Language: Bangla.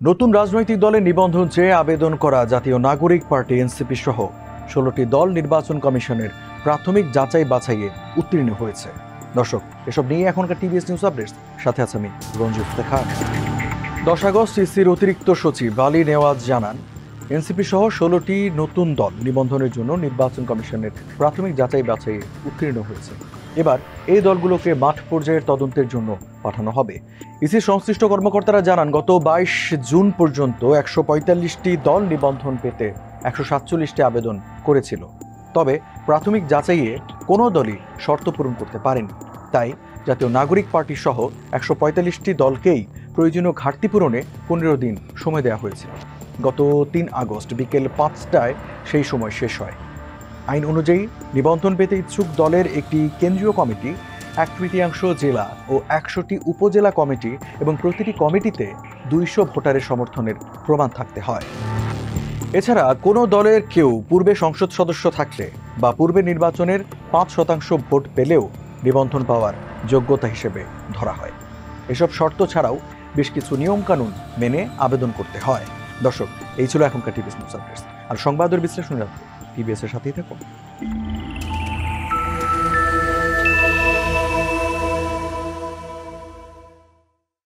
নতুন রাজনৈতিক দলে নিবন্ধন চেয়ে আবেদন করা জাতীয় নাগরিক পার্টি এনসিপি সহ ১৬টি দল নির্বাচন কমিশনের প্রাথমিক যাচাই বাছাইয়ে উত্তীর্ণ হয়েছে। দর্শক, এসব নিয়ে এখনকার টিভিএস নিউজ আপডেটস, সাথে আছে আমি রঞ্জিত খান। 10 আগস্ট ইসির অতিরিক্ত সচিব আলী নেওয়াজ জানান, এনসিপি সহ 16টি নতুন দল নিবন্ধনের জন্য নির্বাচন কমিশনের প্রাথমিক যাচাই বাছাইয়ে উত্তীর্ণ হয়েছে। এবার এই দলগুলোকে মাঠ পর্যায়ের তদন্তের জন্য পাঠানো হবে। ইসির সংশ্লিষ্ট কর্মকর্তারা জানান, গত 22 জুন পর্যন্ত 145টি দল নিবন্ধন পেতে 147টি আবেদন করেছিল। তবে প্রাথমিক যাচাইয়ে কোনো দলই শর্ত পূরণ করতে পারেনি। তাই জাতীয় নাগরিক পার্টি সহ 145টি দলকেই প্রয়োজনীয় ঘাটতি পূরণে 15 দিন সময় দেওয়া হয়েছিল। গত 3 আগস্ট বিকেল 5টায় সেই সময় শেষ হয়। আইন অনুযায়ী নিবন্ধন পেতে ইচ্ছুক দলের একটি কেন্দ্রীয় কমিটি, 1/3 জেলা ও 100টি উপজেলা কমিটি এবং প্রতিটি কমিটিতে 200 ভোটারের সমর্থনের প্রমাণ থাকতে হয়। এছাড়া কোনো দলের কেউ পূর্বে সংসদ সদস্য থাকলে বা পূর্বে নির্বাচনের 5% ভোট পেলেও নিবন্ধন পাওয়ার যোগ্যতা হিসেবে ধরা হয়। এসব শর্ত ছাড়াও বেশ কিছু নিয়মকানুন মেনে আবেদন করতে হয়। দর্শক, এই ছিল এখনকার টিভিএস নিউজ আপডেটস। আর সংবাদের বিশ্লেষণ রাখতে টিভিএস এর সাথেই থাকুন।